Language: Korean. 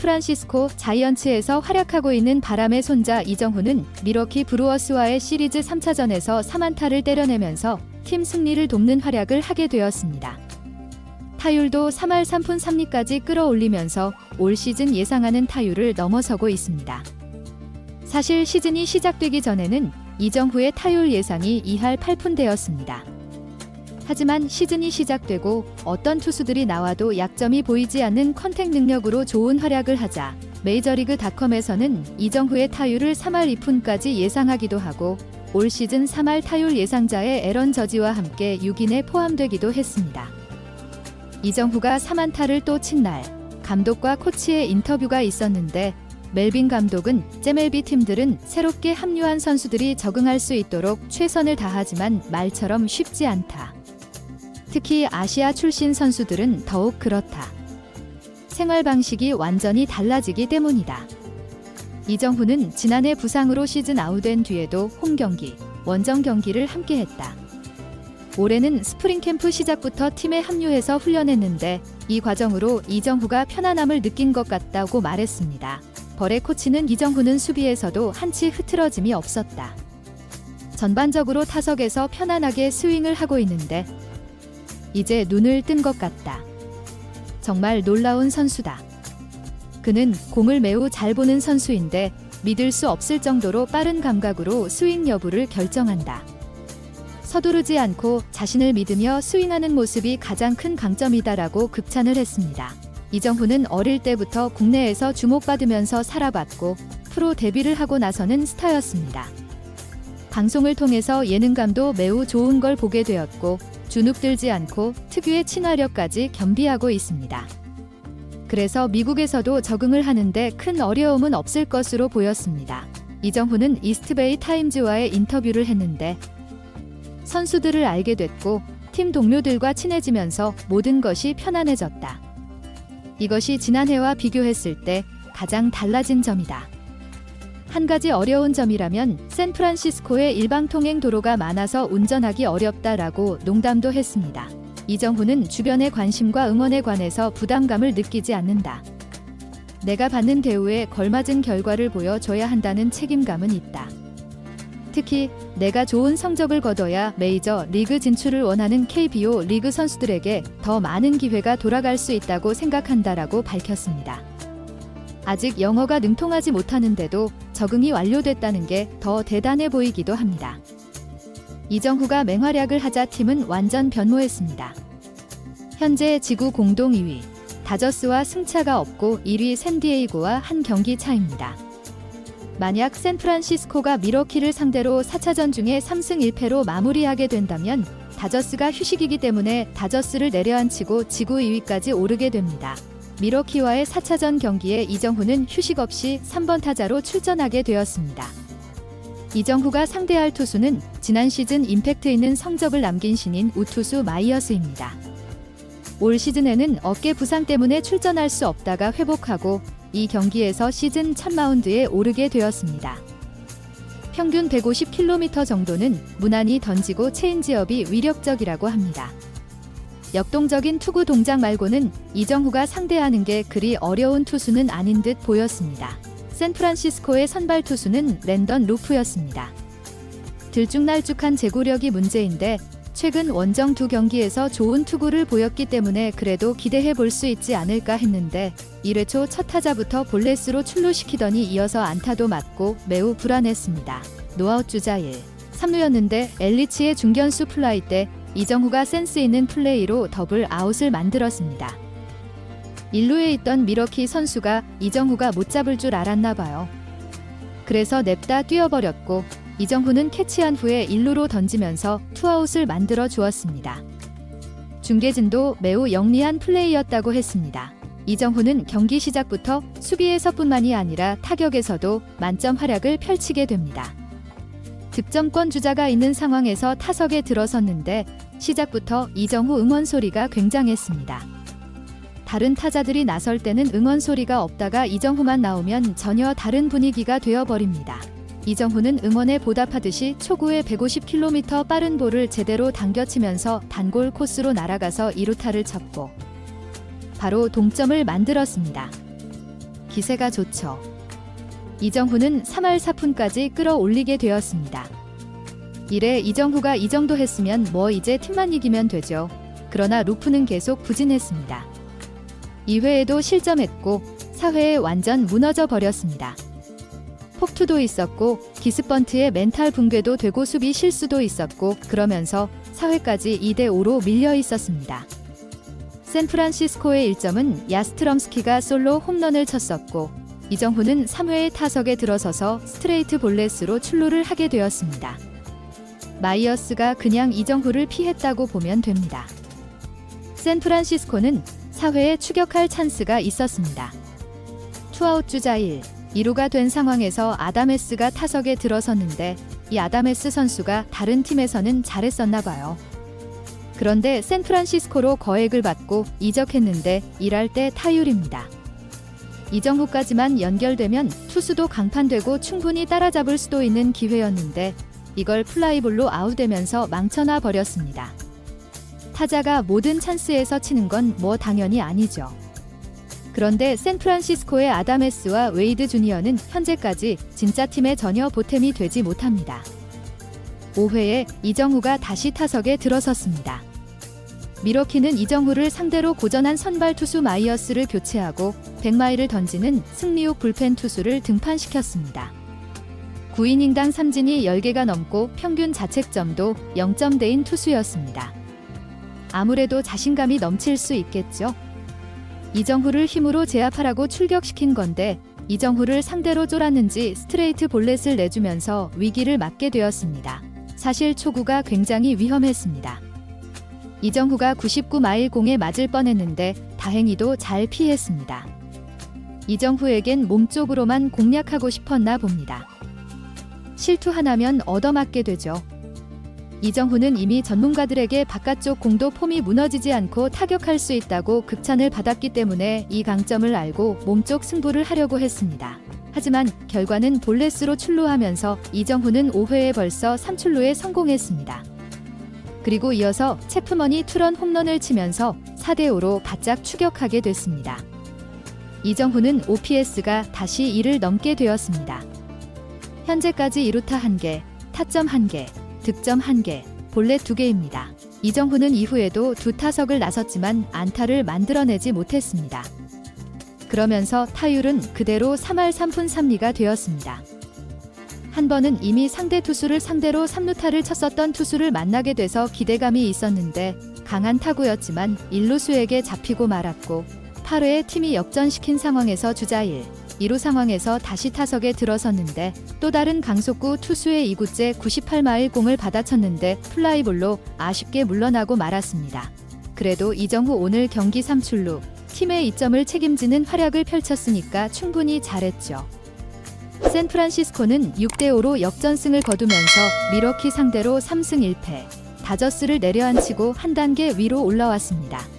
샌프란시스코 자이언츠에서 활약하고 있는 바람의 손자 이정후는 밀워키 브루어스와의 시리즈 3차전에서 3안타를 때려내면서 팀 승리를 돕는 활약을 하게 되었습니다. 타율도 3할 3푼 3리까지 끌어올리면서 올 시즌 예상하는 타율을 넘어서고 있습니다. 사실 시즌이 시작되기 전에는 이정후의 타율 예상이 2할 8푼대였습니다. 하지만 시즌이 시작되고 어떤 투수들이 나와도 약점이 보이지 않는 컨택 능력으로 좋은 활약을 하자 메이저리그닷컴에서는 이정후의 타율을 3할 2푼까지 예상하기도 하고 올 시즌 3할 타율 예상자의 에런 저지와 함께 6인에 포함되기도 했습니다. 이정후가 3안타를 또 친 날 감독과 코치의 인터뷰가 있었는데 멜빈 감독은 MLB 팀들은 새롭게 합류한 선수들이 적응할 수 있도록 최선을 다하지만 말처럼 쉽지 않다. 특히 아시아 출신 선수들은 더욱 그렇다. 생활 방식이 완전히 달라지기 때문이다. 이정후는 지난해 부상으로 시즌 아웃된 뒤에도 홈 경기, 원정 경기를 함께했다. 올해는 스프링 캠프 시작부터 팀에 합류해서 훈련했는데 이 과정으로 이정후가 편안함을 느낀 것 같다고 말했습니다. 벌의 코치는 이정후는 수비에서도 한치 흐트러짐이 없었다. 전반적으로 타석에서 편안하게 스윙을 하고 있는데 이제 눈을 뜬 것 같다. 정말 놀라운 선수다. 그는 공을 매우 잘 보는 선수인데 믿을 수 없을 정도로 빠른 감각으로 스윙 여부를 결정한다. 서두르지 않고 자신을 믿으며 스윙하는 모습이 가장 큰 강점이다라고 극찬을 했습니다. 이정후는 어릴 때부터 국내에서 주목받으면서 살아봤고 프로 데뷔를 하고 나서는 스타였습니다. 방송을 통해서 예능감도 매우 좋은 걸 보게 되었고 주눅들지 않고 특유의 친화력까지 겸비하고 있습니다. 그래서 미국에서도 적응을 하는데 큰 어려움은 없을 것으로 보였습니다. 이정후는 이스트베이 타임즈와의 인터뷰를 했는데 선수들을 알게 됐고 팀 동료들과 친해지면서 모든 것이 편안해졌다. 이것이 지난해와 비교했을 때 가장 달라진 점이다. 한 가지 어려운 점이라면 샌프란시스코에 일방통행 도로가 많아서 운전하기 어렵다라고 농담도 했습니다. 이정후는 주변의 관심과 응원에 관해서 부담감을 느끼지 않는다. 내가 받는 대우에 걸맞은 결과를 보여줘야 한다는 책임감은 있다. 특히 내가 좋은 성적을 거둬야 메이저 리그 진출을 원하는 KBO 리그 선수들에게 더 많은 기회가 돌아갈 수 있다고 생각한다라고 밝혔습니다. 아직 영어가 능통하지 못하는데도 적응이 완료됐다는 게 더 대단해 보이기도 합니다. 이정후가 맹활약을 하자 팀은 완전 변모했습니다. 현재 지구 공동 2위, 다저스와 승차가 없고 1위 샌디에이고와 한 경기 차입니다. 만약 샌프란시스코가 밀워키를 상대로 4차전 중에 3승 1패로 마무리하게 된다면 다저스가 휴식이기 때문에 다저스를 내려앉히고 지구 2위까지 오르게 됩니다. 밀워키와의 4차전 경기에 이정후는 휴식 없이 3번 타자로 출전하게 되었습니다. 이정후가 상대할 투수는 지난 시즌 임팩트 있는 성적을 남긴 신인 우투수 마이어스입니다. 올 시즌에는 어깨 부상 때문에 출전할 수 없다가 회복하고 이 경기에서 시즌 첫 마운드에 오르게 되었습니다. 평균 150km 정도는 무난히 던지고 체인지업이 위력적이라고 합니다. 역동적인 투구 동작 말고는 이정후가 상대하는 게 그리 어려운 투수는 아닌 듯 보였습니다. 샌프란시스코의 선발 투수는 랜던 루프였습니다. 들쭉날쭉한 제구력이 문제인데 최근 원정 2경기에서 좋은 투구를 보였기 때문에 그래도 기대해 볼 수 있지 않을까 했는데 1회 초 첫 타자부터 볼넷으로 출루시키더니 이어서 안타도 맞고 매우 불안했습니다. 노아웃 주자 1, 3루였는데 엘리치의 중견수 플라이 때 이정후가 센스 있는 플레이로 더블 아웃을 만들었습니다. 1루에 있던 밀워키 선수가 이정후가 못 잡을 줄 알았나 봐요. 그래서 냅다 뛰어버렸고 이정후는 캐치한 후에 1루로 던지면서 투아웃을 만들어 주었습니다. 중계진도 매우 영리한 플레이였다고 했습니다. 이정후는 경기 시작부터 수비에서뿐만이 아니라 타격에서도 만점 활약을 펼치게 됩니다. 득점권 주자가 있는 상황에서 타석에 들어섰는데 시작부터 이정후 응원 소리가 굉장했습니다. 다른 타자들이 나설 때는 응원 소리가 없다가 이정후만 나오면 전혀 다른 분위기가 되어버립니다. 이정후는 응원에 보답하듯이 초구에 150km 빠른 볼을 제대로 당겨치면서 단골 코스로 날아가서 2루타를 쳤고 바로 동점을 만들었습니다. 기세가 좋죠. 이정후는 3할 4푼까지 끌어올리게 되었습니다. 이래 이정후가 이 정도 했으면 뭐 이제 팀만 이기면 되죠. 그러나 루프는 계속 부진했습니다. 2회에도 실점했고 4회에 완전 무너져 버렸습니다. 폭투도 있었고 기습번트에 멘탈 붕괴도 되고 수비 실수도 있었고 그러면서 4회까지 2대5로 밀려 있었습니다. 샌프란시스코의 1점은 야스트럼스키가 솔로 홈런을 쳤었고 이정후는 3회에 타석에 들어서서 스트레이트 볼넷으로 출루를 하게 되었습니다. 마이어스가 그냥 이정후를 피했다고 보면 됩니다. 샌프란시스코는 4회에 추격할 찬스가 있었습니다. 투아웃 주자 1, 2루가 된 상황에서 아다메스가 타석에 들어섰는데 이 아다메스 선수가 다른 팀에서는 잘했었나 봐요. 그런데 샌프란시스코로 거액을 받고 이적했는데 일할 때 타율입니다. 이정후까지만 연결되면 투수도 강판되고 충분히 따라잡을 수도 있는 기회였는데 이걸 플라이볼로 아웃되면서 망쳐놔 버렸습니다. 타자가 모든 찬스에서 치는 건 뭐 당연히 아니죠. 그런데 샌프란시스코의 아다메스와 웨이드 주니어는 현재까지 진짜 팀에 전혀 보탬이 되지 못합니다. 5회에 이정후가 다시 타석에 들어섰습니다. 미러키는 이정후를 상대로 고전한 선발 투수 마이어스를 교체하고 100마일을 던지는 승리후 불펜 투수를 등판시켰습니다. 9이닝당 삼진이 10개가 넘고 평균 자책점도 0점대인 투수였습니다. 아무래도 자신감이 넘칠 수 있겠죠. 이정후를 힘으로 제압하라고 출격시킨 건데 이정후를 상대로 쫄았는지 스트레이트 볼넷을 내주면서 위기를 맞게 되었습니다. 사실 초구가 굉장히 위험했습니다. 이정후가 99마일 공에 맞을 뻔했는데 다행히도 잘 피했습니다. 이정후에겐 몸쪽으로만 공략하고 싶었나 봅니다. 실투 하나면 얻어맞게 되죠. 이정후는 이미 전문가들에게 바깥쪽 공도 폼이 무너지지 않고 타격할 수 있다고 극찬을 받았기 때문에 이 강점을 알고 몸쪽 승부를 하려고 했습니다. 하지만 결과는 볼넷으로 출루하면서 이정후는 5회에 벌써 3출루에 성공했습니다. 그리고 이어서 체프먼이 투런 홈런을 치면서 4대5로 바짝 추격하게 됐습니다. 이정후는 OPS가 다시 2를 넘게 되었습니다. 현재까지 2루타 1개, 타점 1개, 득점 1개, 볼넷 2개입니다. 이정후는 이후에도 두 타석을 나섰지만 안타를 만들어내지 못했습니다. 그러면서 타율은 그대로 3할 3푼 3리가 되었습니다. 한 번은 이미 상대 투수를 상대로 3루타를 쳤었던 투수를 만나게 돼서 기대감이 있었는데 강한 타구였지만 1루수에게 잡히고 말았고 8회에 팀이 역전시킨 상황에서 주자 1, 2루 상황에서 다시 타석에 들어섰는데 또 다른 강속구 투수의 2구째 98마일 공을 받아쳤는데 플라이볼로 아쉽게 물러나고 말았습니다. 그래도 이정후 오늘 경기 3출루, 팀의 2점을 책임지는 활약을 펼쳤으니까 충분히 잘했죠. 샌프란시스코는 6대5로 역전승을 거두면서 미러키 상대로 3승 1패, 다저스를 내려앉히고 한 단계 위로 올라왔습니다.